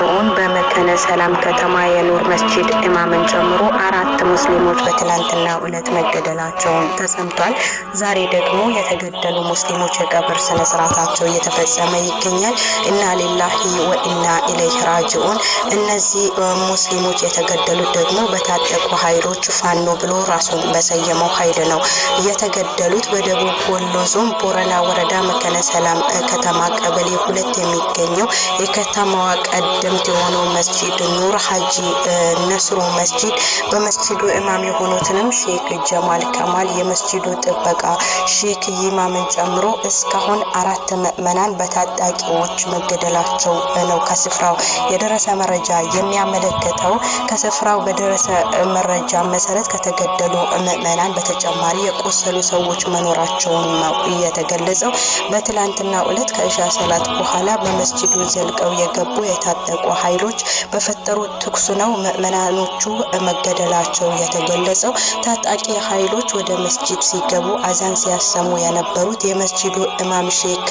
ራጅዑን በመከነ ሰላም ከተማ የኑር መስጂድ ኢማምን ጨምሮ 4 ሙስሊሞች በትናንትናው ዕለት መገደላቸውን ተሰምቷል። ዛሬ ደግሞ የተገደሉ ሙስሊሞች የቀብር ስነ ስርዓታቸው እየተፈጸመ ይገኛል። ኢና ሊላሂ ወኢና ኢለይሂ ራጅዑን። እነዚህ ሙስሊሞች የተገደሉት ደግሞ በታጠቁ ኃይሎች ፋኖ ብሎ ራሱን በሰየመው ኃይል ነው የተገደሉት። በደቡብ ወሎ ዞን ቦረና ወረዳ መከነ ሰላም ከተማ ቀበሌ 2 የሚገኘው የከተማዋ ቀደምት የሆነው መስጂድ ኑር ሀጂ ነስሩ መስጂድ በመስጂዱ ኢማም የሆኑትንም ሼክ ጀማል ከማል የመስጂዱ ጥበቃ ሼክ ኢማምን ጨምሮ እስካሁን 4 ምዕመናን በታጣቂዎች መገደላቸው ነው ከስፍራው የደረሰ መረጃ የሚያመለክተው። ከስፍራው በደረሰ መረጃ መሰረት ከተገደሉ ምዕመናን በተጨማሪ የቆሰሉ ሰዎች መኖራቸውን ነው የተገለጸው። በትላንትናው ዕለት ከኢሻ ሰላት በኋላ በመስጂዱ ዘልቀው የገቡ የታጠቁ ኃይሎች በፈጠሩት ተኩስ ነው ምዕመናኖቹ መገደላቸው የተገለጸው። ታጣቂ ኃይሎች ወደ መስጂድ ሲገቡ አዛን ሲያሰሙ የነበሩት የመስጂዱ ኢማም ሼክ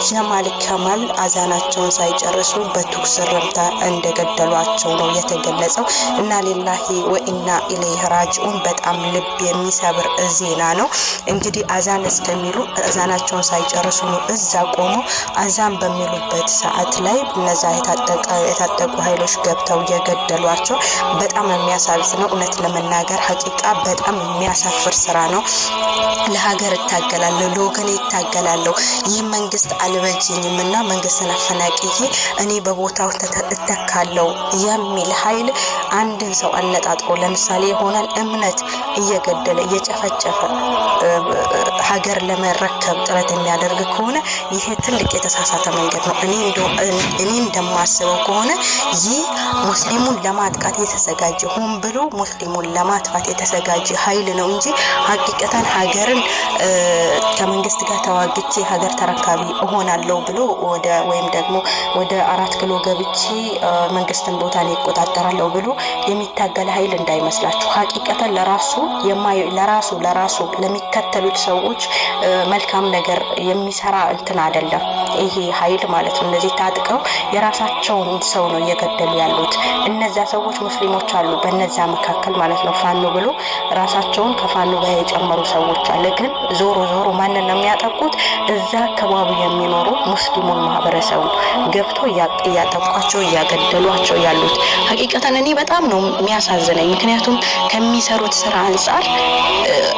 ጀማል ከማል አዛናቸውን ሳይጨርሱ በተኩስ ርምታ እንደገደሏቸው ነው የተገለጸው። እና ሊላሂ ወኢና ኢለይሂ ራጅዑን። በጣም ልብ የሚሰብር ዜና ነው። እንግዲህ አዛን እስከሚሉ አዛናቸውን ሳይጨርሱ ነው እዛ ቆሞ አዛን በሚሉበት ሰዓት ላይ እነዛ የታጠቁ ኃይሎች ገብተው የገደሏቸው በጣም የሚያሳዝነው። እውነት ለመናገር ሐቂቃ በጣም የሚያሳፍር ስራ ነው። ለሀገር እታገላለሁ፣ ለወገኔ እታገላለሁ፣ ይህ መንግስት አልበጅኝምና መንግስትን አፈናቅዬ እኔ በቦታው እተካለሁ የሚል ኃይል አንድን ሰው አነጣጥሮ ለምሳሌ የሆነን እምነት እየገደለ እየጨፈጨፈ ሀገር ለመረከብ ጥረት የሚያደርግ ከሆነ ይሄ ትልቅ የተሳሳተ መንገድ ነው። እኔ እንደማስበው ከሆነ ይህ ሙስሊሙን ለማጥቃት የተዘጋጀ ሆን ብሎ ሙስሊሙን ለማጥፋት የተዘጋጀ ኃይል ነው እንጂ ሐቂቀታን ሀገርን ከመንግስት ጋር ተዋግቼ ሀገር ተረካቢ እሆናለሁ ብሎ ወይም ደግሞ ወደ 4 ኪሎ ገብቼ መንግስትን ቦታ ላይ ይቆጣጠራለሁ ብሎ የሚታገል ኃይል እንዳይመስላችሁ። ሐቂቀታን ለራሱ ለሚከተሉት ሰዎች መልካም ነገር የሚሰራ እንትን አይደለም ይሄ ኃይል ማለት ነው። እነዚህ ታጥቀው የራሳቸውን ሰው ነው እየገደሉ ያሉት። እነዛ ሰዎች ሙስሊሞች አሉ በነዛ መካከል ማለት ነው። ፋኖ ብሎ ራሳቸውን ከፋኖ ጋር የጨመሩ ሰዎች አለ። ግን ዞሮ ማንን ነው የሚያጠቁት? እዛ አካባቢ የሚኖሩ ሙስሊሙን ማህበረሰብ ገብቶ እያጠቋቸው እያገደሏቸው ያሉት። ሐቂቀታን እኔ በጣም ነው የሚያሳዝነኝ። ምክንያቱም ከሚሰሩት ስራ አንፃር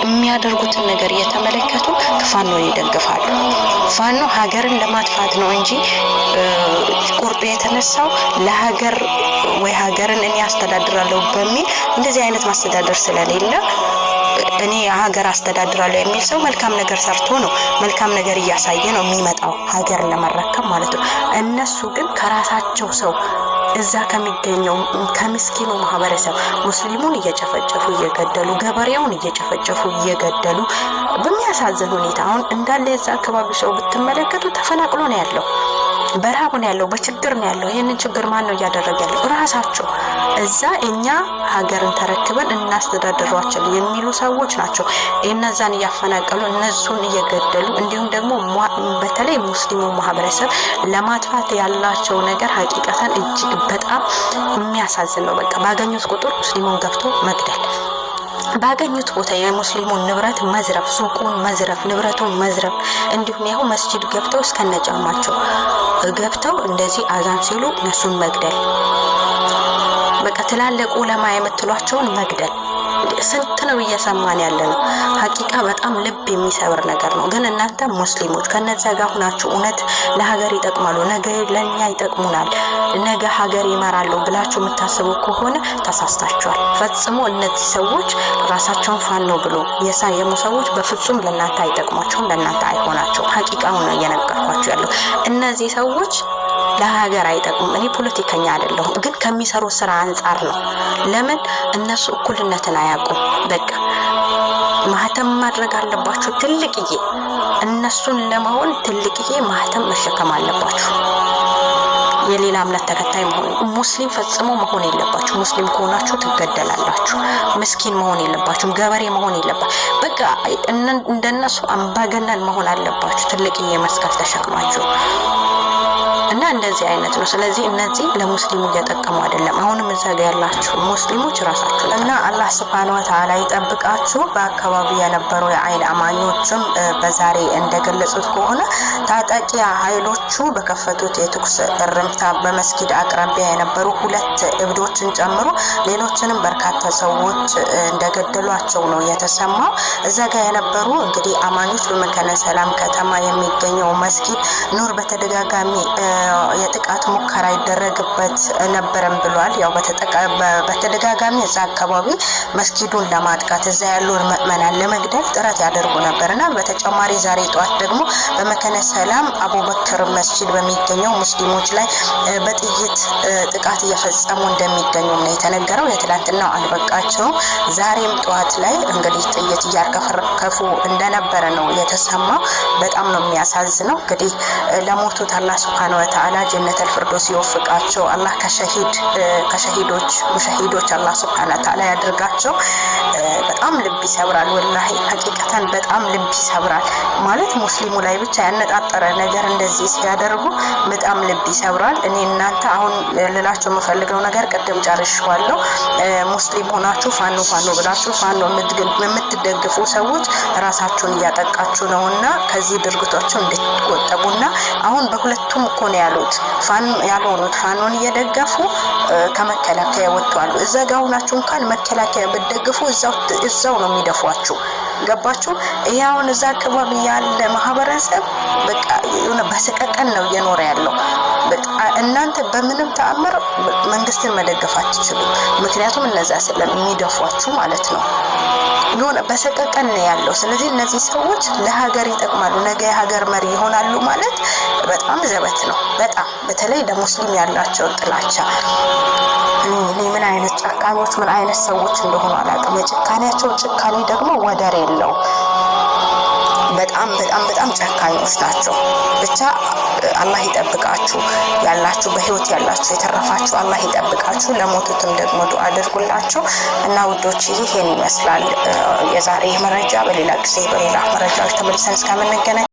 የሚያደርጉትን ነገር እየተመለከቱ ፋኖ ይደግፋሉ። ፋኖ ሀገርን ለማጥፋት ነው እንጂ ቁርጡ የተነሳው ለሀገር ወይ ሀገርን እኔ አስተዳድራለሁ በሚል እንደዚህ አይነት ማስተዳደር ስለሌለ እኔ ሀገር አስተዳድራለሁ የሚል ሰው መልካም ነገር ሰርቶ ነው መልካም ነገር እያሳየ ነው የሚመጣው ሀገር ለመረከብ ማለት ነው። እነሱ ግን ከራሳቸው ሰው እዛ ከሚገኘው ከምስኪኑ ማህበረሰብ ሙስሊሙን እየጨፈጨፉ እየገደሉ ገበሬውን እየጨፈጨፉ እየገደሉ በሚያሳዝን ሁኔታ አሁን እንዳለ የዛ አካባቢ ሰው ብትመለከቱ ተፈናቅሎ ነው ያለው፣ በረሃብ ነው ያለው፣ በችግር ነው ያለው። ይሄንን ችግር ማን ነው እያደረገ ያለው? ራሳቸው እዛ እኛ ሀገርን ተረክበን እናስተዳድሯቸው የሚሉ ሰዎች ናቸው እነዛን እያፈናቀሉ እነሱን እየገደሉ እንዲሁም ደግሞ በተለይ ሙስሊሙ ማህበረሰብ ለማጥፋት ያላቸው ነገር ሐቂቀታን እጅግ በጣም የሚያሳዝን ነው። በቃ ባገኙት ቁጥር ሙስሊሙን ገብቶ መግደል፣ ባገኙት ቦታ የሙስሊሙን ንብረት መዝረፍ፣ ሱቁን መዝረፍ፣ ንብረቱን መዝረፍ፣ እንዲሁም ያው መስጂድ ገብተው እስከነጫማቸው ገብተው እንደዚህ አዛን ሲሉ እነሱን መግደል፣ በቃ ትላልቅ ዑለማ የምትሏቸውን መግደል። ስንት ነው እየሰማን ያለነው? ሐቂቃ በጣም ልብ የሚሰብር ነገር ነው። ግን እናንተ ሙስሊሞች ከነዛ ጋር ሆናችሁ እውነት ለሀገር ይጠቅማሉ፣ ነገ ለኛ ይጠቅሙናል፣ ነገ ሀገር ይመራሉ ብላችሁ የምታስቡ ከሆነ ተሳስታችኋል ፈጽሞ። እነዚህ ሰዎች ራሳቸውን ፋኖ ብሎ የሳየሙ ሰዎች በፍጹም ለእናንተ አይጠቅሟቸውም፣ ለእናንተ አይሆናቸው። ሐቂቃውን ነው እየነገርኳችሁ ያለው። እነዚህ ሰዎች ለሀገር አይጠቅሙም። እኔ ፖለቲከኛ አይደለሁም፣ ግን ከሚሰሩ ስራ አንፃር ነው። ለምን እነሱ እኩልነትን አያውቁም። በቃ ማህተም ማድረግ አለባችሁ ትልቅዬ፣ እነሱን ለመሆን ትልቅዬ ማህተም መሸከም አለባችሁ። የሌላ እምነት ተከታይ ሙስሊም ፈጽሞ መሆን የለባችሁ። ሙስሊም ከሆናችሁ ትገደላላችሁ። ምስኪን መሆን የለባችሁም። ገበሬ መሆን የለባችሁ። በቃ እንደነሱ አምባገነን መሆን አለባችሁ። ትልቅዬ መስቀል ተሸክማችሁ እና እንደዚህ አይነት ነው። ስለዚህ እነዚህ ለሙስሊሙ እየጠቀሙ አይደለም። አሁንም እዛ ጋር ያላችሁ ሙስሊሞች ራሳችሁ እና አላህ ሱብሃነሁ ወተዓላ ይጠብቃችሁ። በአካባቢ የነበሩ የአይን አማኞችም በዛሬ እንደገለጹት ከሆነ ታጣቂ ኃይሎቹ በከፈቱት የተኩስ እርምታ በመስጊድ አቅራቢያ የነበሩ 2 እብዶችን ጨምሮ ሌሎችንም በርካታ ሰዎች እንደገደሏቸው ነው የተሰማው። እዛ ጋር የነበሩ እንግዲህ አማኞች በመካነ ሰላም ከተማ የሚገኘው መስጊድ ኑር በተደጋጋሚ የጥቃት ሙከራ ይደረግበት ነበርም ብሏል። ያው በተደጋጋሚ እዛ አካባቢ መስጊዱን ለማጥቃት እዛ ያሉ ምዕመናን ለመግደል ጥረት ያደርጉ ነበርና በተጨማሪ ዛሬ ጧት ደግሞ በመካነ ሰላም አቡበክር መስጊድ በሚገኘው ሙስሊሞች ላይ በጥይት ጥቃት እየፈጸሙ እንደሚገኙ ነው የተነገረው። የትላንትናው አልበቃቸው ዛሬም ጧት ላይ እንግዲህ ጥይት እያርከፈከፉ እንደነበረ ነው የተሰማው። በጣም ነው የሚያሳዝነው። እንግዲህ ለሞቱት አላህ ሱብሃነሁ ወተዓላ ጀነተል ፊርደውስ ይወፍቃቸው። አላህ ከሸሂዶች አላህ ሱብሃነሁ ወተዓላ ያድርጋቸው። በጣም ልብ ይሰብራል። ወላሂ ሐቂቀተን በጣም ልብ ይሰብራል። ማለት ሙስሊሙ ላይ ብቻ ያነጣጠረ ነገር እንደዚህ ሲያደርጉ በጣም ልብ ይሰብራል። እኔ እናንተ አሁን ልላችሁ የምፈልገው ነገር ቅድም ጨርሼዋለሁ። ሙስሊም ሆናችሁ ፋኖ ብላችሁ ፋኖ የምትደግፉ ሰዎች ራሳችሁን እያጠቃችሁ ነውና ከዚህ ድርጊቶች እንድትቆጠቡና አሁን በሁለቱም እኮ ነው ያሉት ያልሆኑት ፋኖን እየደገፉ ከመከላከያ ወጥቷሉ። እዛ ጋር ሆናችሁ እንኳን መከላከያ ብትደግፉ እዛው ነው የሚደፏችሁ። ገባችሁ? ይሄውን እዛ አካባቢ ያለ ማህበረሰብ በቃ የሆነ በሰቀቀን ነው እየኖረ ያለው። እናንተ በምንም ተአምር መንግስትን መደገፍ አትችሉም። ምክንያቱም እነዛ ስለሚደፏችሁ ማለት ነው። የሆነ በሰቀቀን ነው ያለው። ስለዚህ እነዚህ ሰዎች ለሀገር ይጠቅማሉ፣ ነገ የሀገር መሪ ይሆናሉ ማለት በጣም ዘበት ነው። በጣም በተለይ ለሙስሊም ያላቸው ጥላቻ እኔ ምን አይነት ጨካኞች ምን አይነት ሰዎች እንደሆኑ አላውቅም። የጭካኔያቸው ጭካኔ ደግሞ ወደር የለው። በጣም ጨካኞች ናቸው። ብቻ አላህ ይጠብቃችሁ። ያላችሁ በህይወት ያላችሁ የተረፋችሁ አላህ ይጠብቃችሁ። ለሞቱትም ደግሞ ዱአ አድርጉላቸው እና ውዶች ይሄን ይመስላል የዛሬ መረጃ። በሌላ ጊዜ በሌላ መረጃዎች ተመልሰን እስከምንገናኝ